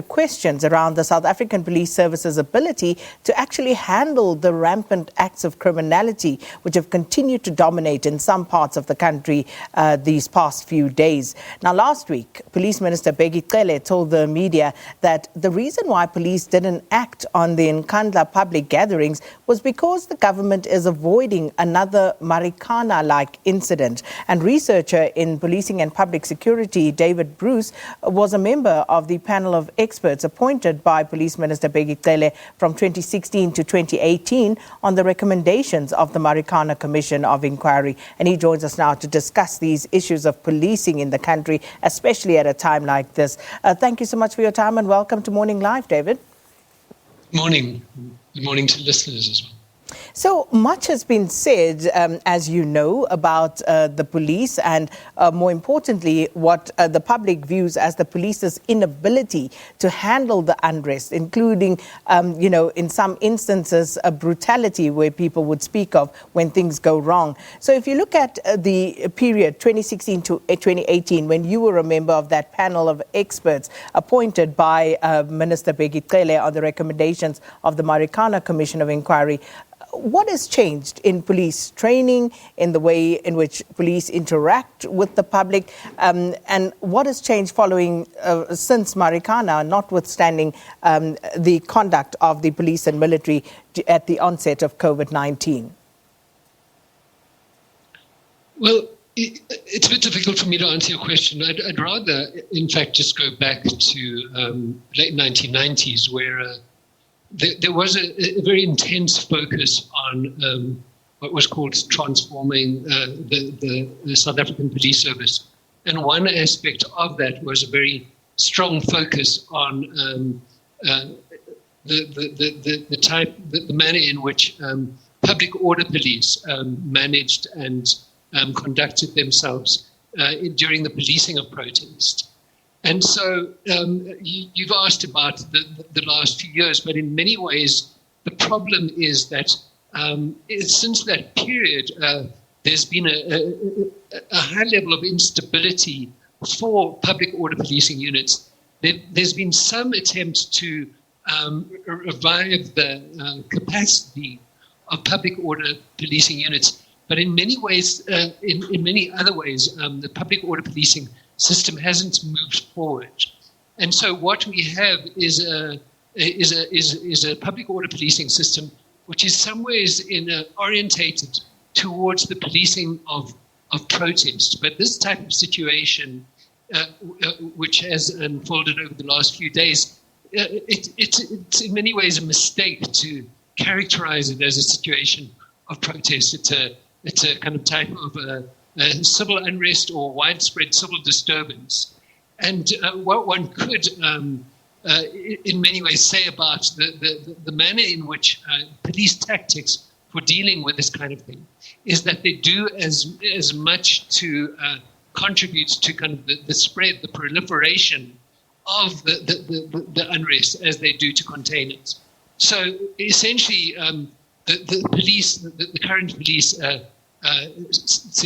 questions around the South African Police Service's ability to actually handle the rampant acts of criminality which have continued to dominate in some parts of the country these past few days. Now, last week, Police Minister Bheki Cele told the media that the reason why police didn't act on the Nkandla public gatherings was because the government is avoiding another Marikana-like incident. And researcher in policing and public security, David Bruce, was a member of the panel of experts appointed by Police Minister Bheki Cele from 2016 to 2018 on the recommendations of the Marikana Commission of Inquiry. And he joins us now to discuss these issues of policing in the country, especially at a time like this. Thank you so much for your time and welcome to Morning Live, David. Morning. Good morning to listeners as well. So much has been said, as you know, about the police and more importantly, what the public views as the police's inability to handle the unrest, including, in some instances, a brutality where people would speak of when things go wrong. So if you look at the period 2016 to 2018, when you were a member of that panel of experts appointed by Minister Bheki Cele on the recommendations of the Marikana Commission of Inquiry, what has changed in police training, in the way in which police interact with the public, and what has changed following since Marikana, notwithstanding the conduct of the police and military at the onset of COVID-19? Well, it's a bit difficult for me to answer your question. I'd rather, in fact, just go back to late 1990s, where there was a very intense focus on what was called transforming the South African Police Service. And one aspect of that was a very strong focus on the manner in which public order police managed and conducted themselves during the policing of protest. And so you've asked about the last few years, but in many ways, the problem is that since that period, there's been a high level of instability for public order policing units. There's been some attempt to revive the capacity of public order policing units, but in many ways, in many other ways, the public order policing system hasn't moved forward, and so what we have is a public order policing system which is some ways orientated towards the policing of protest. But this type of situation, which has unfolded over the last few days, it's in many ways a mistake to characterize it as a situation of protest. It's a kind of type of civil unrest or widespread civil disturbance. And what one could, in many ways, say about the manner in which police tactics for dealing with this kind of thing is that they do as much to contribute to kind of the spread, the proliferation of the unrest as they do to contain it. So essentially, the police, the current police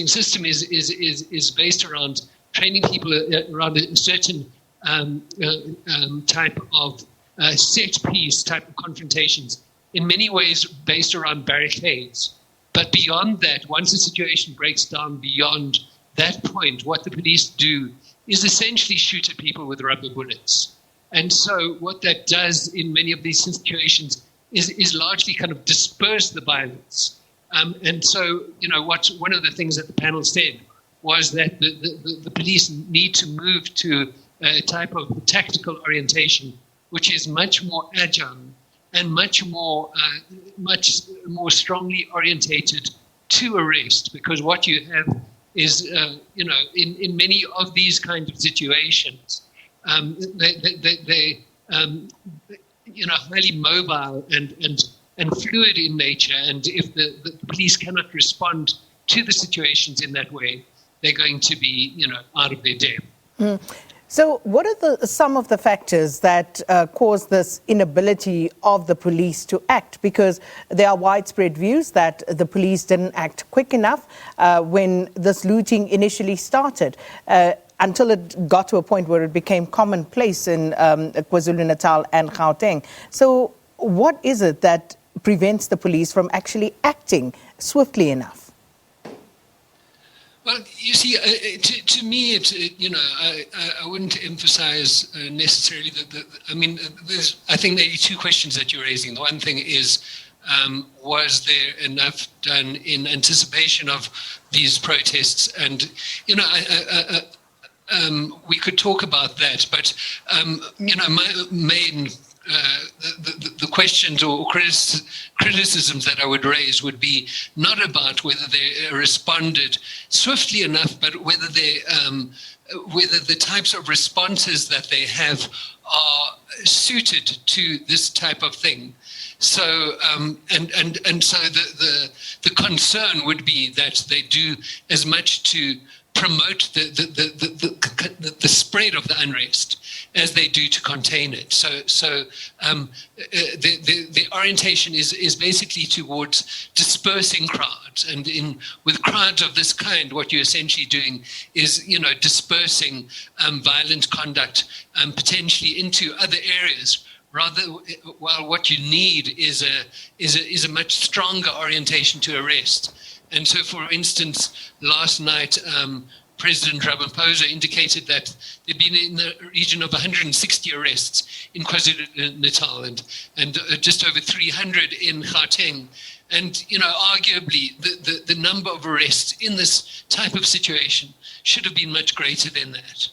system is based around training people around a certain type of set piece type of confrontations, in many ways based around barricades. But beyond that, once the situation breaks down beyond that point, what the police do is essentially shoot at people with rubber bullets. And so what that does in many of these situations is largely kind of disperse the violence. And so, one of the things that the panel said was that the police need to move to a type of tactical orientation, which is much more agile and much more strongly orientated to arrest. Because what you have is, in many of these kinds of situations, they highly mobile and fluid in nature, and if the police cannot respond to the situations in that way, they're going to be, out of their depth. So what are some of the factors that cause this inability of the police to act? Because there are widespread views that the police didn't act quick enough when this looting initially started. until it got to a point where it became commonplace in KwaZulu-Natal and Gauteng. So what is it that prevents the police from actually acting swiftly enough? Well, you see, to me, I wouldn't emphasize necessarily I think there are two questions that you're raising. The one thing is, was there enough done in anticipation of these protests? And, we could talk about that, but, my main the questions or criticisms that I would raise would be not about whether they responded swiftly enough, but whether the types of responses that they have are suited to this type of thing. So and so the concern would be that they do as much to promote the spread of the unrest as they do to contain it. So the orientation is basically towards dispersing crowds, and with crowds of this kind, what you're essentially doing is dispersing violent conduct potentially into other areas. Rather, while what you need is a much stronger orientation to arrest. And so, for instance, last night, President Ramaphosa indicated that there'd been in the region of 160 arrests in KwaZulu-Natal and just over 300 in Gauteng. And, arguably, the number of arrests in this type of situation should have been much greater than that.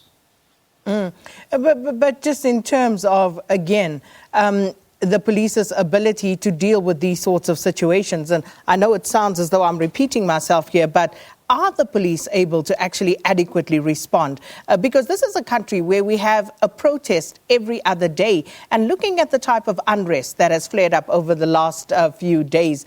But just in terms of, again, the police's ability to deal with these sorts of situations, and I know it sounds as though I'm repeating myself here, but are the police able to actually adequately respond? Because this is a country where we have a protest every other day, and looking at the type of unrest that has flared up over the last few days,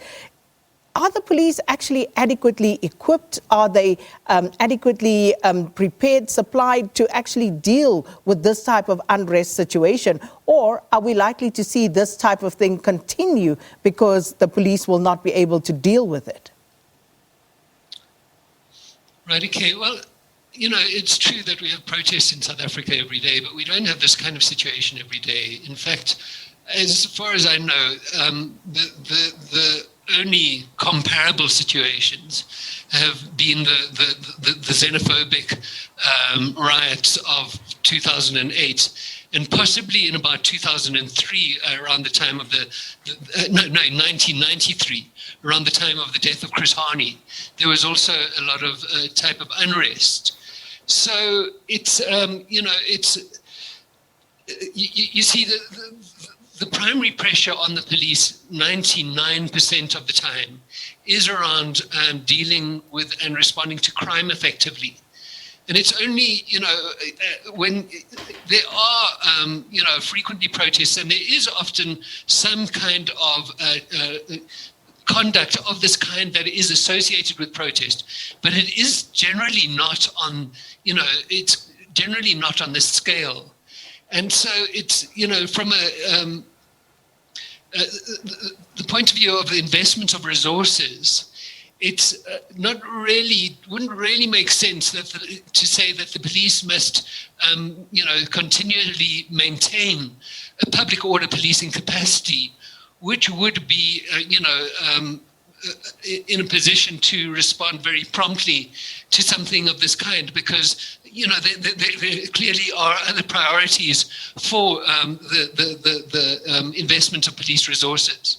are the police actually adequately equipped? Are they adequately prepared, supplied to actually deal with this type of unrest situation? Or are we likely to see this type of thing continue because the police will not be able to deal with it? Right, okay. Well, it's true that we have protests in South Africa every day, but we don't have this kind of situation every day. In fact, as far as I know, the only comparable situations have been the xenophobic riots of 2008, and possibly in about 2003, around the time of 1993, around the time of the death of Chris Hani, there was also a lot of type of unrest. So it's you see the primary pressure on the police 99% of the time is around dealing with and responding to crime effectively. And it's only, when there are, frequently protests, and there is often some kind of conduct of this kind that is associated with protest, but it is generally not on, it's generally not on this scale. And so it's, from the point of view of the investment of resources, it's wouldn't really make sense to say that the police must, continually maintain a public order policing capacity, which would be, in a position to respond very promptly to something of this kind, because there clearly are other priorities for the investment of police resources.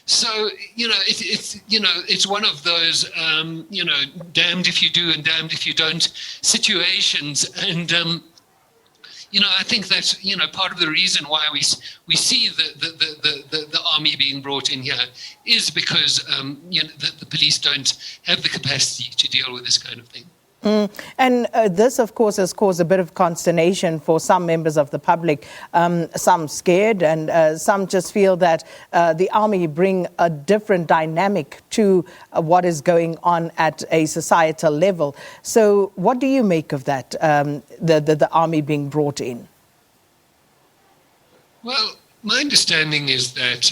So it's one of those damned if you do and damned if you don't situations, and I think that's part of the reason why we see the army being brought in here is because the police don't have the capacity to deal with this kind of thing. And this, of course, has caused a bit of consternation for some members of the public, some scared, and some just feel that the army bring a different dynamic to what is going on at a societal level. So what do you make of that, the army being brought in? Well, my understanding is that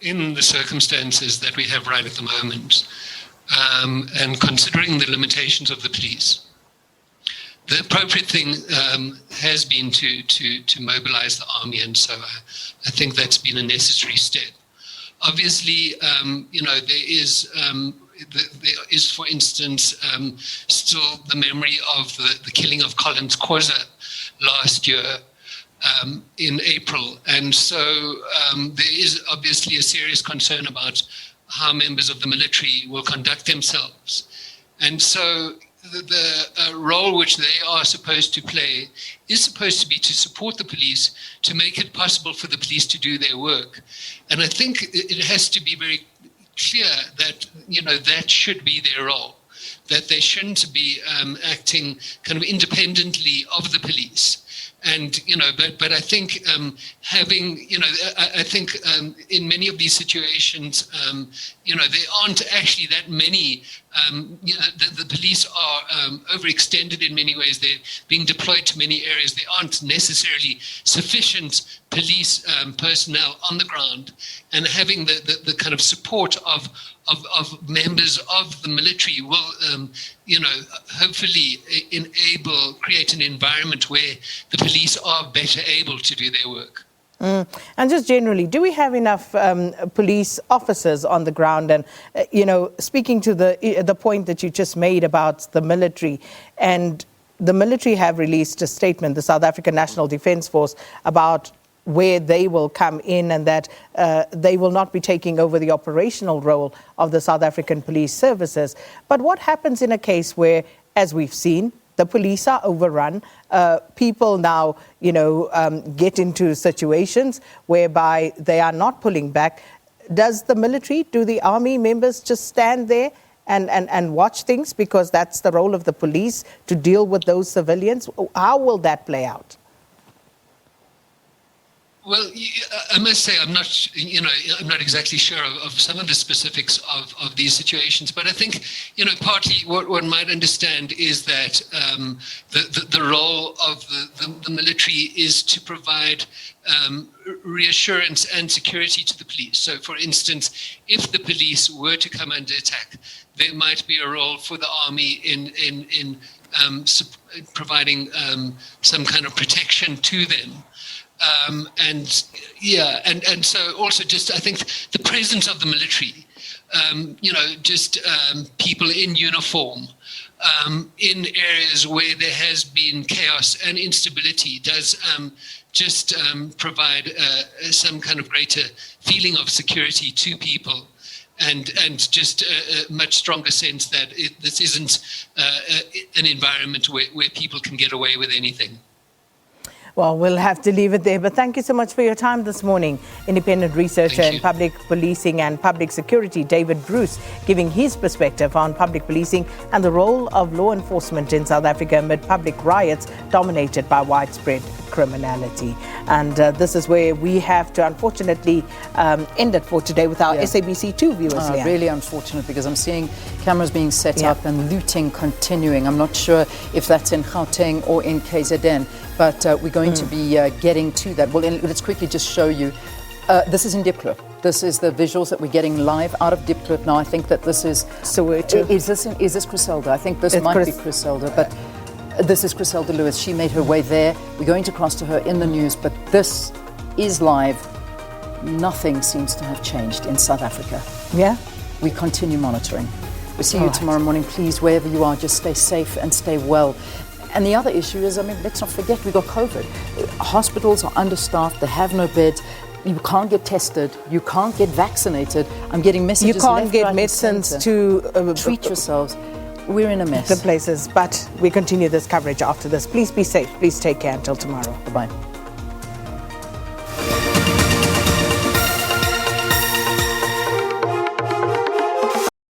in the circumstances that we have right at the moment, and considering the limitations of the police, the appropriate thing has been to mobilize the army, and so I think that's been a necessary step. Obviously, there is, for instance, still the memory of the killing of Collins Khoza last year in April, and so there is obviously a serious concern about how members of the military will conduct themselves, and so the role which they are supposed to play is supposed to be to support the police, to make it possible for the police to do their work. And I think it has to be very clear that, that should be their role, that they shouldn't be acting kind of independently of the police. And, but I think having, I think in many of these situations, there aren't actually that many, the police are overextended in many ways. They're being deployed to many areas. There aren't necessarily sufficient police personnel on the ground, and having the kind of support of members of the military will, hopefully create an environment where the police are better able to do their work. And just generally, do we have enough police officers on the ground? And, speaking to the point that you just made about the military, and the military have released a statement, the South African National Defence Force, about where they will come in, and that they will not be taking over the operational role of the South African police services. But what happens in a case where, as we've seen, the police are overrun, people now, get into situations whereby they are not pulling back? Does the military, do the army members just stand there and watch things, because that's the role of the police, to deal with those civilians? How will that play out? Well, I must say I'm not exactly sure of some of the specifics of these situations, but I think, partly what one might understand is that the role of the military is to provide reassurance and security to the police. So, for instance, if the police were to come under attack, there might be a role for the army in providing some kind of protection to them. And so also just, I think the presence of the military, people in uniform, in areas where there has been chaos and instability does provide some kind of greater feeling of security to people, and just a much stronger sense that this isn't an environment where people can get away with anything. Well, we'll have to leave it there. But thank you so much for your time this morning. Independent researcher in public policing and public security, David Bruce, giving his perspective on public policing and the role of law enforcement in South Africa amid public riots dominated by widespread criminality. And this is where we have to, unfortunately, end it for today with our SABC2 viewers. Really unfortunate, because I'm seeing cameras being set up and looting continuing. I'm not sure if that's in Gauteng or in KZN, but we're going to be getting to that. Well, let's quickly just show you. This is in Diepkloof. This is the visuals that we're getting live out of Diepkloof now. I think that this is Soweto. Is this Griselda? I think this might be Griselda, but this is Griselda Lewis. She made her way there. We're going to cross to her in the news, but this is live. Nothing seems to have changed in South Africa. Yeah. We continue monitoring. We'll see you tomorrow morning. Please, wherever you are, just stay safe and stay well. And the other issue is, let's not forget, we got COVID. Hospitals are understaffed. They have no beds. You can't get tested. You can't get vaccinated. I'm getting messages. You can't get medicines to treat yourselves. We're in a mess. The places, but we continue this coverage after this. Please be safe. Please take care until tomorrow. Bye-bye.